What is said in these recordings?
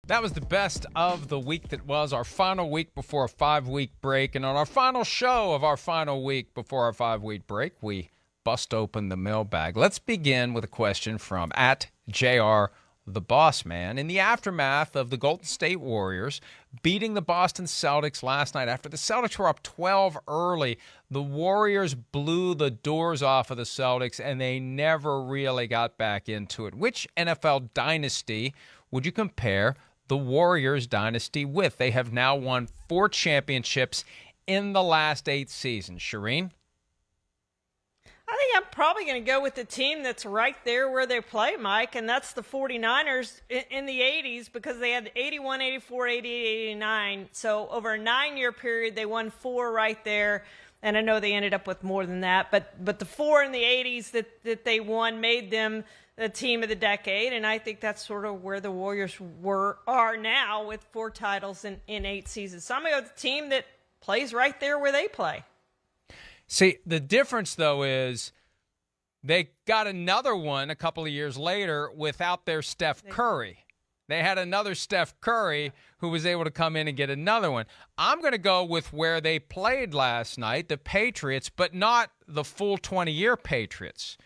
That was the best of the week that was, our final week before a 5-week break. And on our final show of our final week before our 5-week break, we bust open the mailbag. Let's begin with a question from @JR the Boss Man. In the aftermath of the Golden State Warriors beating the Boston Celtics last night, after the Celtics were up 12 early, the Warriors blew the doors off of the Celtics and they never really got back into it. Which NFL dynasty would you compare the Warriors dynasty with? They have now won 4 championships in the last 8 seasons. Shireen? I think I'm probably going to go with the team that's right there where they play, Mike, and that's the 49ers in the 80s, because they had 81, 84, 88, 89. So over a 9-year period, they won 4 right there. And I know they ended up with more than that, but the 4 in the 80s that they won made them the team of the decade, and I think that's sort of where the Warriors are now with 4 titles in 8 seasons. So I'm going to go with the team that plays right there where they play. See, the difference, though, is they got another one a couple of years later without their Steph Curry. They had another Steph Curry who was able to come in and get another one. I'm going to go with where they played last night, the Patriots, but not the full 20-year Patriots.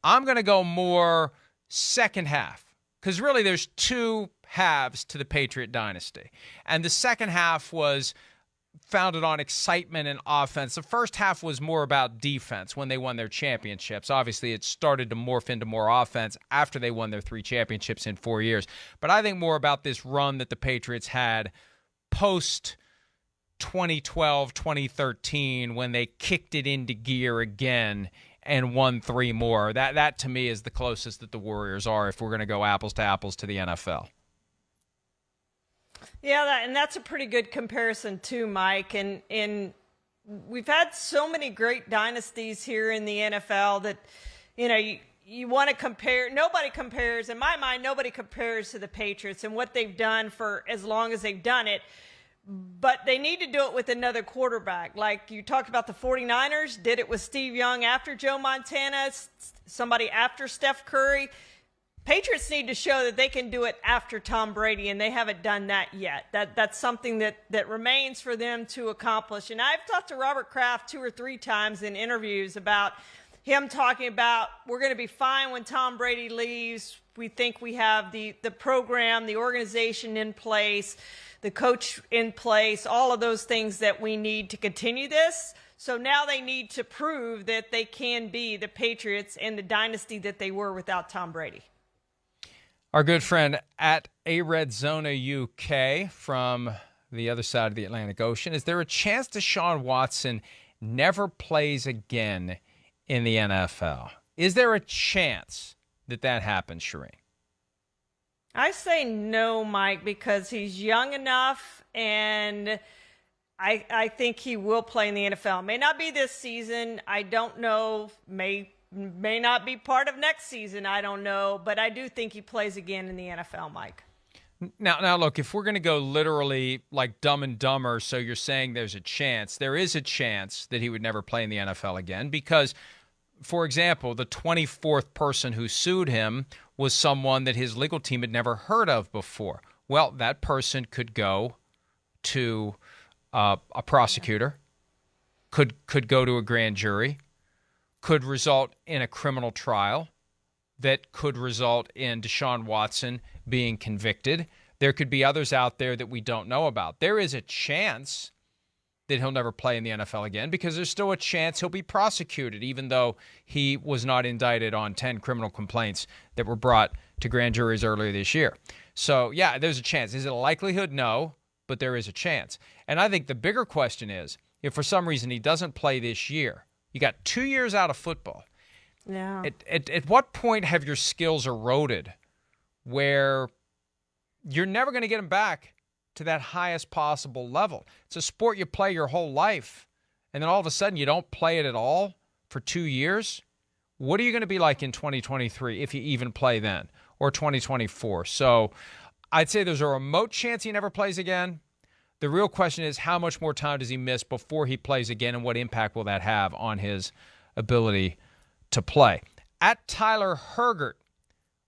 I'm going to go more second half, because really there's 2 halves to the Patriot dynasty. And the second half was founded on excitement and offense. The first half was more about defense when they won their championships. Obviously, it started to morph into more offense after they won their 3 championships in 4 years. But I think more about this run that the Patriots had post 2012, 2013, when they kicked it into gear again and won 3 more. That to me is the closest that the Warriors are if we're going to go apples to apples to the NFL. Yeah, and that's a pretty good comparison too, Mike. And we've had so many great dynasties here in the NFL that, you want to compare. Nobody compares, in my mind, nobody compares to the Patriots and what they've done for as long as they've done it. But they need to do it with another quarterback. Like you talked about, the 49ers did it with Steve Young after Joe Montana, somebody after Steph Curry. Patriots need to show that they can do it after Tom Brady, and they haven't done that yet. That's something that remains for them to accomplish. And I've talked to Robert Kraft 2 or 3 times in interviews about him talking about, we're going to be fine when Tom Brady leaves. We think we have the program, the organization in place, the coach in place, all of those things that we need to continue this. So now they need to prove that they can be the Patriots and the dynasty that they were without Tom Brady. Our good friend at ARedzona UK from the other side of the Atlantic Ocean. Is there a chance Deshaun Watson never plays again in the NFL? Is there a chance that happens, Shireen? I say no, Mike, because he's young enough, and I think he will play in the NFL. May not be this season. I don't know. May not be part of next season. I don't know. But I do think he plays again in the NFL, Mike. Now, look, if we're going to go literally like Dumb and Dumber, so you're saying there's a chance. There is a chance that he would never play in the NFL again because, for example, the 24th person who sued him was someone that his legal team had never heard of before. Well, that person could go to a prosecutor, could go to a grand jury, could result in a criminal trial that could result in Deshaun Watson being convicted. There could be others out there that we don't know about. There is a chance that he'll never play in the NFL again because there's still a chance he'll be prosecuted, even though he was not indicted on 10 criminal complaints that were brought to grand juries earlier this year. So, yeah, there's a chance. Is it a likelihood? No, but there is a chance. And I think the bigger question is, if for some reason he doesn't play this year, you got 2 years out of football. Yeah. At what point have your skills eroded where you're never going to get them back to that highest possible level? It's a sport you play your whole life, and then all of a sudden you don't play it at all for 2 years. What are you going to be like in 2023 if you even play then, or 2024? So I'd say there's a remote chance he never plays again. The real question is, how much more time does he miss before he plays again, and what impact will that have on his ability to play? At Tyler Hergert,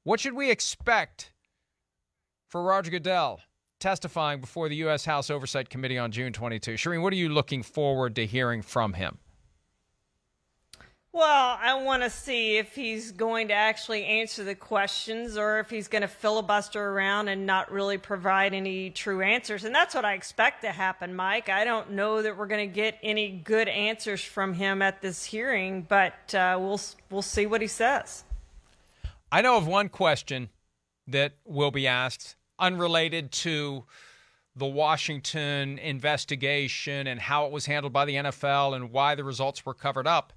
what should we expect for Roger Goodell testifying before the U.S. House Oversight Committee on June 22. Shireen, what are you looking forward to hearing from him? Well, I want to see if he's going to actually answer the questions or if he's going to filibuster around and not really provide any true answers. And that's what I expect to happen, Mike. I don't know that we're going to get any good answers from him at this hearing, but we'll see what he says. I know of one question that will be asked unrelated to the Washington investigation and how it was handled by the NFL and why the results were covered up.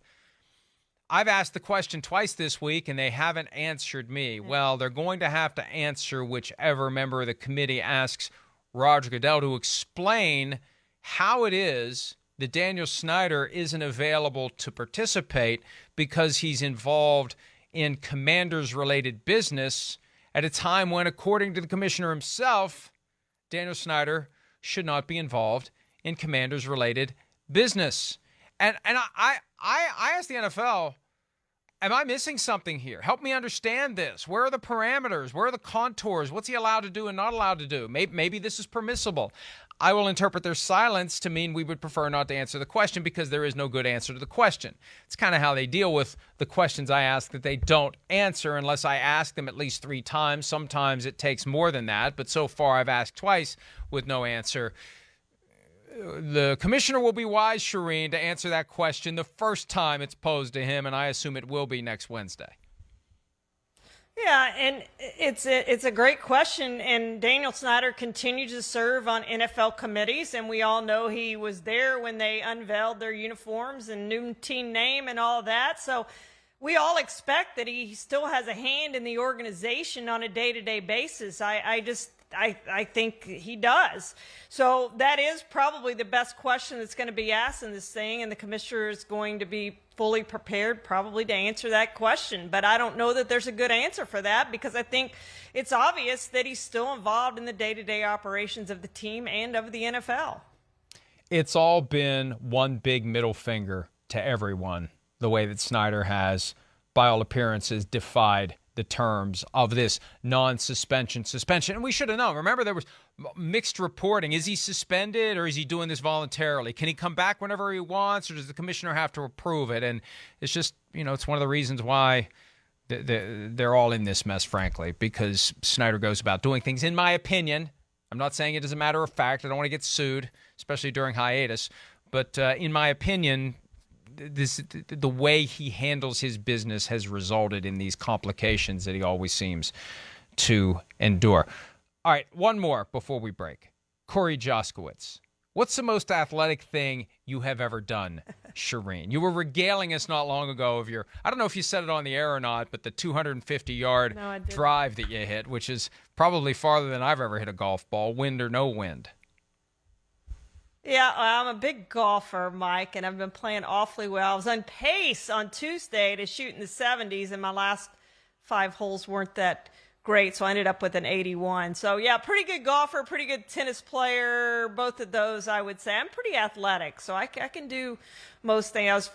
I've asked the question twice this week, and they haven't answered me. Well, they're going to have to answer whichever member of the committee asks Roger Goodell to explain how it is that Daniel Snyder isn't available to participate because he's involved in Commanders-related business at a time when, according to the commissioner himself, Daniel Snyder should not be involved in Commanders-related business. And I asked the NFL, am I missing something here? Help me understand this. Where are the parameters? Where are the contours? What's he allowed to do and not allowed to do? Maybe this is permissible. I will interpret their silence to mean we would prefer not to answer the question because there is no good answer to the question. It's kind of how they deal with the questions I ask that they don't answer unless I ask them at least 3 times. Sometimes it takes more than that, but so far I've asked twice with no answer. The commissioner will be wise, Shireen, to answer that question the first time it's posed to him, and I assume it will be next Wednesday. Yeah, and it's a great question, and Daniel Snyder continues to serve on NFL committees, and we all know he was there when they unveiled their uniforms and new team name and all of that. So we all expect that he still has a hand in the organization on a day-to-day basis. I think he does. So that is probably the best question that's going to be asked in this thing, and the commissioner is going to be fully prepared probably to answer that question. But I don't know that there's a good answer for that because I think it's obvious that he's still involved in the day-to-day operations of the team and of the NFL. It's all been one big middle finger to everyone, the way that Snyder has, by all appearances, defied the terms of this non-suspension suspension. And we should have known. Remember, there was mixed reporting. Is he suspended or is he doing this voluntarily? Can he come back whenever he wants, or does the commissioner have to approve it? And it's just, it's one of the reasons why they're all in this mess, frankly, because Snyder goes about doing things, in my opinion. I'm not saying it as a matter of fact. I don't want to get sued, especially during hiatus. But in my opinion, the way he handles his business has resulted in these complications that he always seems to endure. All right, one more before we break. Corey Joskowitz, what's the most athletic thing you have ever done, Shireen? You were regaling us not long ago of your, I don't know if you said it on the air or not, but the 250-yard drive that you hit, which is probably farther than I've ever hit a golf ball, wind or no wind. Yeah, I'm a big golfer, Mike, and I've been playing awfully well. I was on pace on Tuesday to shoot in the 70s, and my last 5 holes weren't that great, so I ended up with an 81. So, yeah, pretty good golfer, pretty good tennis player, both of those, I would say. I'm pretty athletic, so I can do most things. I was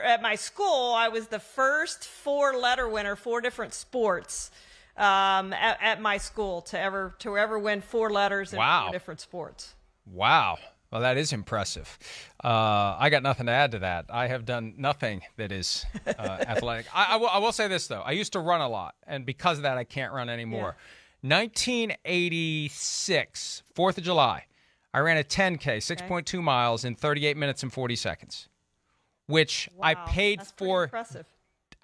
at my school, I was the first 4-letter winner, 4 different sports at my school to ever win 4 letters in 4 different sports. Wow. Well, that is impressive. I got nothing to add to that. I have done nothing that is athletic. I will say this, though. I used to run a lot, and because of that, I can't run anymore. Yeah. 1986, 4th of July, I ran a 10K, 6.2 miles in 38 minutes and 40 seconds, which I paid for. Impressive.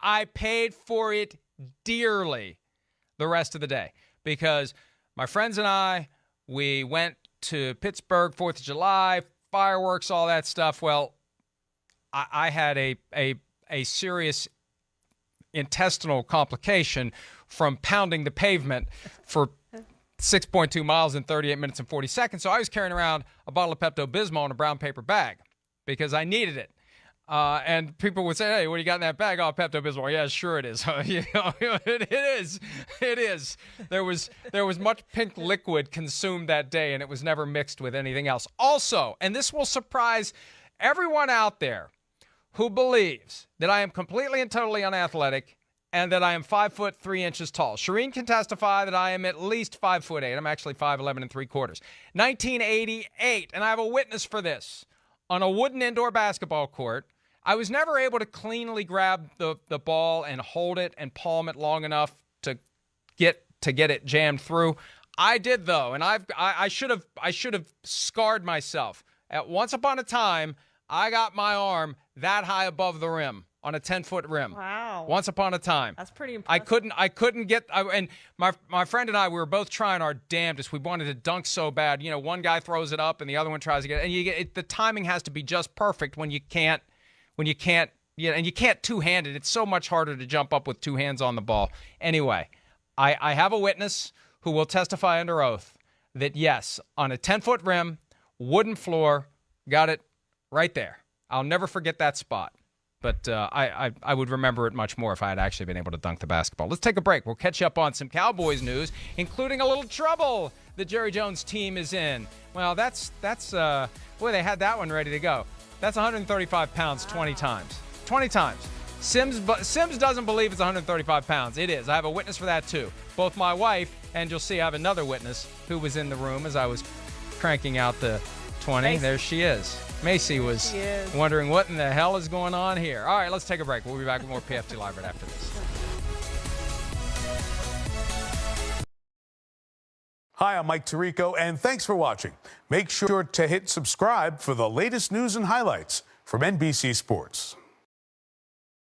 I paid for it dearly the rest of the day because my friends and I, we went to Pittsburgh, 4th of July, fireworks, all that stuff. Well, I had a serious intestinal complication from pounding the pavement for 6.2 miles in 38 minutes and 40 seconds. So I was carrying around a bottle of Pepto-Bismol in a brown paper bag because I needed it. And people would say, "Hey, what do you got in that bag?" "Oh, Pepto-Bismol." "Yeah, sure it is." It is. It is. There was much pink liquid consumed that day, and it was never mixed with anything else. Also, and this will surprise everyone out there who believes that I am completely and totally unathletic and that I am 5'3" tall. Shireen can testify that I am at least 5'8". I'm actually 5'11 3/4. 1988, and I have a witness for this. On a wooden indoor basketball court, I was never able to cleanly grab the ball and hold it and palm it long enough to get it jammed through. I did though, and I should have scarred myself. Once upon a time, I got my arm that high above the rim on a 10-foot rim. Wow. Once upon a time. That's pretty impressive. I couldn't get, and my friend and I, we were both trying our damnedest. We wanted to dunk so bad. You know, one guy throws it up and the other one tries to get it. And the timing has to be just perfect when you can't, and you can't two-hand it. It's so much harder to jump up with two hands on the ball. Anyway, I have a witness who will testify under oath that yes, on a 10-foot rim, wooden floor, got it right there. I'll never forget that spot. But I would remember it much more if I had actually been able to dunk the basketball. Let's take a break. We'll catch you up on some Cowboys news, including a little trouble the Jerry Jones team is in. Well, that's boy, they had that one ready to go. That's 135 pounds 20 times. 20 times. Sims doesn't believe it's 135 pounds. It is. I have a witness for that, too. Both my wife, and you'll see I have another witness who was in the room as I was cranking out the 20. Macy. There she is. Macy was wondering what in the hell is going on here. All right, let's take a break. We'll be back with more PFT Live right after this. Hi, I'm Mike Tirico, and thanks for watching. Make sure to hit subscribe for the latest news and highlights from NBC Sports.